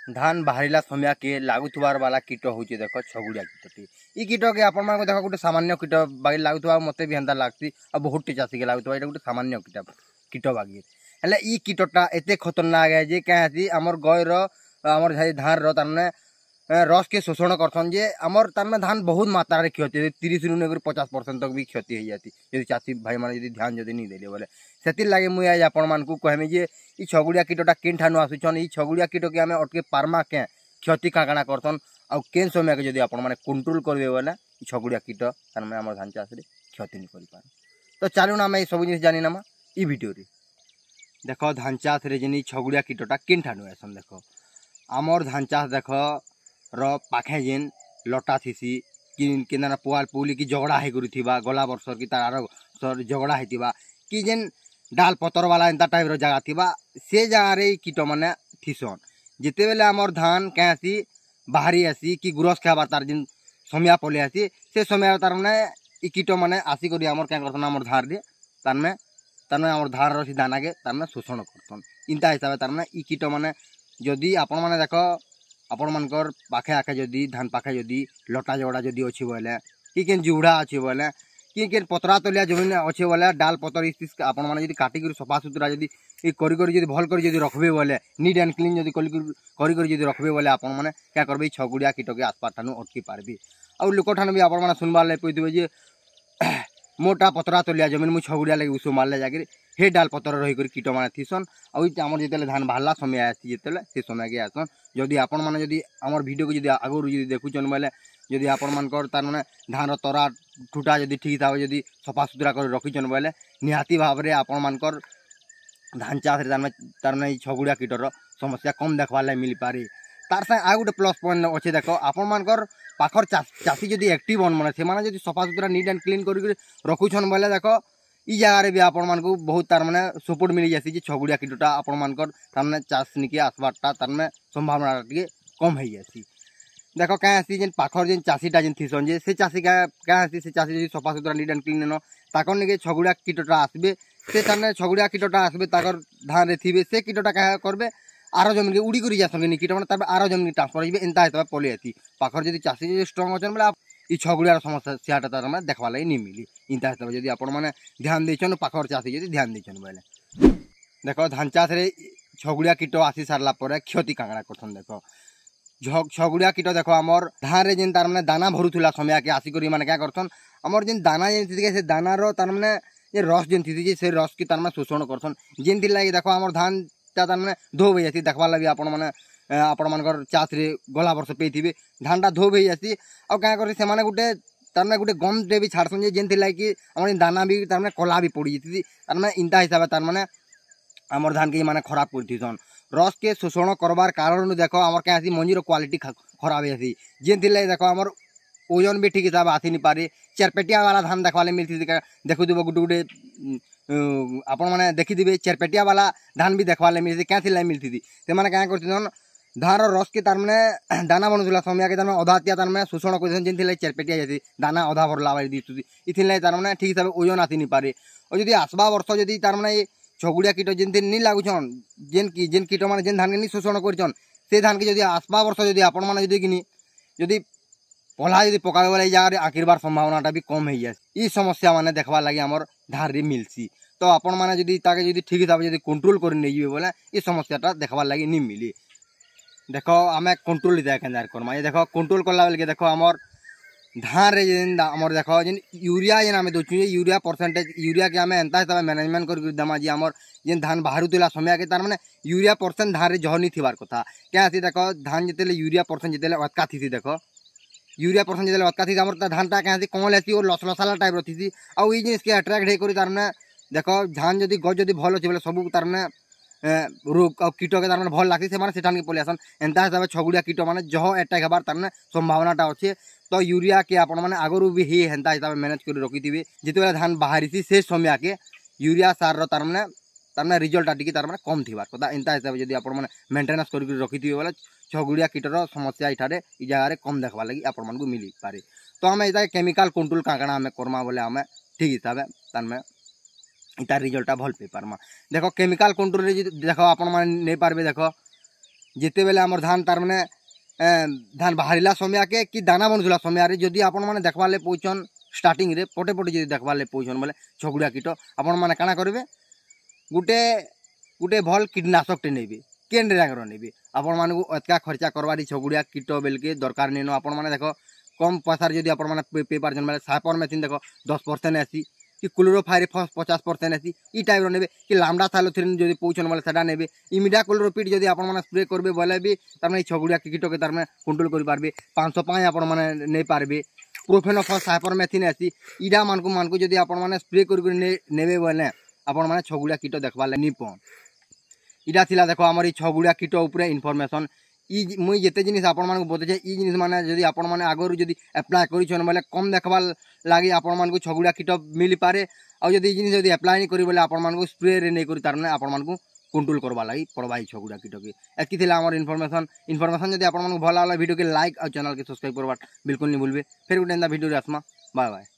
धान बाहरिला समय के लागुथबार वाला कीट हूँ देख छगुड़िया कीटटी ई कीट के आपण मान देख गोटे सामान्य कीट बागी लागुवा मत भी हेन्ता लगती आ बहुत टी चाषी के लगुवा ये गोटे सामान्य कीट बागी हेल्ले ई कीटटा एत खतरनाक है जे क्या आमर गयर आमर धान रे रस के शोषण करसन जे आमर तार धान बहुत मात्रा रे क्षति 30 रु 50% तक भी क्षति हो जाती यदि चाषी भाई मैंने ध्यान जदि नहीं देले बोले से लगे मुझे आज आपण मान कहमी जे ई छगुड़िया कीटटा केन ठानु आसुछन ई छगुड़िया कीट के आम अटके पार्मा के क्षति काଣା करसन आ केन समय के जदि आपण माने कंट्रोल करबे बोले ई छगुड़िया कीट तार माने हमर धान चाष रे क्षति नहीं करि पारे। तो चलू ना आम सब जिन जानी नामा ई वीडियो रे देख धान चाष रे जिन छगुड़िया कीटटा केन ठानु आसन देख आमर धान चाष देख पाखे जेन लटा थीसी कि केना पुआल पुली की झगड़ा होगा गला वर्ष कि तार आर झगड़ा होता कि जेन डाल पतर वाला एंता टाइप जगह थी से जगार कीट मैंने थीसन जिते बेले आमर धान क्या बाहरी आसी कि गुरस खाबार तार जेन समय पलि आसी से समय तार मैंने कीट मैंने आसिक आमर क्या करसन आमर धान रे तार आमर धान रही दाना के तार शोषण करसन इंता हिसाब तार मैंने कीट मैंने जदि आपण मैंने देख आपण मानकर पाखे आखे जदि धान पाखे जदि लटा झगड़ा जदि अच्छी बोले कि केन जुड़ा अच्छी बोले कि केन पतरा तलिया जमीन अच्छे बोले डाल पतर इस आपण मैंने जदि काटिक सफा सुतरा जदि करी भल कर जदि रखबे बोले नीट एंड क्लीन जदि करी जदि रखबे बोले आपण मैंने क्या करबे छगुड़िया कीट के आसपास ठानु अटकी पारबे आ लोक ठानु भी आपण मैंने सुनबार लगे कहते जे मोटा पतरा तलिया जमीन मुझे छगुड़िया लगे उस मारले जाकर हे डाल पतर रही कीट मैंने थीसन आमर जिते धान बाहरला समय आसी जिते से समय के आसन जदि आपण मैंने जदि आमर वीडियो को जदि आगुरी जदि देखुचन बोले जदि आपण मानकर तार माने धान तरा ठूटा जदि ठीक था जदि सफा सुतरा कर रखिचन बोले निहाती भाव में आपण मानकर धान चाष तार माने छगुड़िया कीटर समस्या कम देखवार लगे मिल पारे। तार संगे आ गोटे प्लस पॉइंट अच्छे देख आपण मानकर पाखर चाषी जदि एक्टिव हन मैंने से जदि सफा सुतरा नीट एंड क्लीन कर रखुछन बोले देख ई जगार भी आपण मानक बहुत तार माने सपोर्ट मिल जासी छगुड़िया कीटटा आपण मानकर तार माने चाष निके आसबारटा तार माने संभावना टिके कम हो जासी। देख क्या जेन पाखर जेन चाषीटा जेन थीसन जे से चाषी क्या से चाषी जदि सफा सुतरा नीट एंड क्लीन न ताकर निके छगुड़िया कीटटा आसबे से तार छगुड़िया कीटटा आसबे ताकर धान रे थीबे से कीटटा क्या करबे आरो जमीन के उड़ी कर जासन कीट मैंने तार आरो जमीन ट्रांसफर हो एंता हिसाब पलि आसी पाखर जदि चाषी जदि स्ट्रंग अच्छे बोले ई छगुड़ियार समस्याटा तार मैंने देखवा लगे नहीं मिली इंता हिसाब से आपण मैंने ध्यान देचन पाखर चाषी जदि ध्यान देचन बोले देख धान चाष रे छगुड़िया कीट आसी सारा पर क्षति काଣା करथन देख छगुड़िया कीट देख आमर धान रे जेन तार मैंने दाना भरुला समय के आसिक मैंने क्या करथन आमर जेन दाना जेन से दानार तार मैंने रस जेन थी से रस की तार मैंने शोषण करथन जेन लगे देख आमर धान तार मैंने धो हो जाती देखवार लगे आपण मैंने आपण मानकर चाष रे गला वर्ष पेथे धानटा धोब हो जाती और क्या कर से गोटे तार गोटे गम टे भी छाड़सन जेन लगे कि दाना भी तार कला भी पड़ जाती तार इंता हिसाब तार मैंने आमर धान के माने खराब कर रस के शोषण करवार कारण देख आमर क्या मंजीर क्वालिटी खराब है जेन लगे देख आमर ओजन भी ठीक हिसाब आसी नहीं पारे चरपेटिया वाला धान देखा मिलती देखु गोटे गोटे आपण मैंने देखिथे चरपेटिया वाला धान भी देखा मिलती क्या मिलती से मैंने क्या कर धान रस के तार मैंने दाना बनूला समय के अधा तिया तार मैंने शोषण कर जेन चरपेटिया जाती दाना अधा भरला दिखुती इथिर तार मैंने ठीक हिसाब ओजन आसी नहीं पारे और जब आसवा वर्ष जब तार मैंने छगुड़िया कीट जेन नहीं लगुन जेन कीट मैंने जेन धान के नहीं शोषण कर से धान के जब आसवा वर्ष जब आपण मैंने जदि पला जब पका बोले जगह आखिरबार संभावनाटा भी कम हो जाए ई समस्या मैंने देखवार लगे आमर धान रे मिलसी तो आपण मैंने जदि ठीक हिसाब से कंट्रोल कर नहीं बोले ये समस्याटा देखवार लगे नहीं मिली देख आम कंट्रोल केन्दार करमा देख कंट्रोल कला बेल के देख आमर धान रे जेन आमर देख जेन यूरिया जेन आम दौचु यूरिया परसेंटेज यूरिया के आम एंता हिसाब मैनेजमेंट कर देमा जी आमर जेन धान बाहरुला समय के तार मैंने यूरिया परसेंट धान रे जह नहीं थी कथा क्या देख धान जिते यूरिया परसेंट जिते अटका थी देख यूरिया परसेंट जो अटका थी आमर धानटा क्या कमल आसी और लसलसाला टाइप रही आउ जिन के अट्राक्ट होकर तार देख धान जदि गज जदि भल अच्छे बोले सब तार रोग और कीट के तार भल लगे से के पलि आसन एंता हिसाब से छगुड़िया कीट मैंने जह अटैक हबार तार संभावनाटा अच्छे तो यूरिया के आपण मैंने आगुरी भी ही हेन्ता हिसाब मैनेज कर रखी जिते धान बाहरी से समय के यूरिया सार तार मैंने रिजल्टा टी तार कम थी कथा एंता हिसाब से आप मेन्टेनान्स कर रखी बोले छगुड़िया कीटर समस्या ये जगह कम देखा लगी आपण मानक मिल पारे। तो आम ये केमिकाल कंट्रोल काଣା आम करमा बोले आम ठीक हिसाब तार इतार रिजल्टा भल पे पार्मा देख केमिकाल कंट्रोल देख आपण मैंने नहीं पारे देख जिते बेले आमर धान तार माने धान बाहरिला समय के कि दाना बनुला समय जदि आपण मैंने देखवाले पौचन स्टार्टिंग रे पटे पटे जदि देखवाले पौचन बोले छगुड़िया कीट आपण मैंने काଣା करेंगे गुटे गुटे भल कीटनाशक टे नेबे केन रंगर नेबे आपण मानू अतका खर्चा करवारी छगुड़िया कीट बेलके दरकार नहीं आपण मैंने देख कम पैसा जदि आपण मैंने पे पार्जन बोले सापर मेथिन देख 10% आसी कि क्लोरोफायर 50% आसी ई टाइप नेबे कि लामडा थालोथ्रिन जदि पौचन बोले सेटा नेबे इमिडा क्लोरोपिड जदि आपण मैंने स्प्रे करबे बोले भी तार माने छगुड़िया कीट के तार माने कंट्रोल करि पारबे 505 आपण मैंने नै पारबे प्रोफेनोफॉस सापर मेथिन आसी इडा मानकु जदि आपण मैंने स्प्रे कर नेबे बोले आपण मैंने छगुड़िया कीट देखवाले नि पन इटा थिला देखो आमर छगुड़िया कीट उपरे इनफॉरमेशन ई मुई जेते जिनिस आपण मानकु बतैछे ई जिनिस माने जदि आपण माने आगरु जदि अप्लाई करिछन बोले कम देखबार लागि आपण मानकु छगुड़िया कीट मिली पारे आ जदि ई जिनिस जदि अप्लाई नहीं करी बोले आपण मानकु स्प्रे रे नहीं करी तार माने आपण मानकु कंट्रोल करबा लागि पड़बा ई छगुड़िया कीट के एतकी थिला आमर इनफॉरमेशन जदि आपण मानकु भल लागला वीडियो के लाइक और चैनल के सब्सक्राइब करबा बिल्कुल नहीं भूलबे फिर गुटे वीडियो रे आसमा बाय बाय।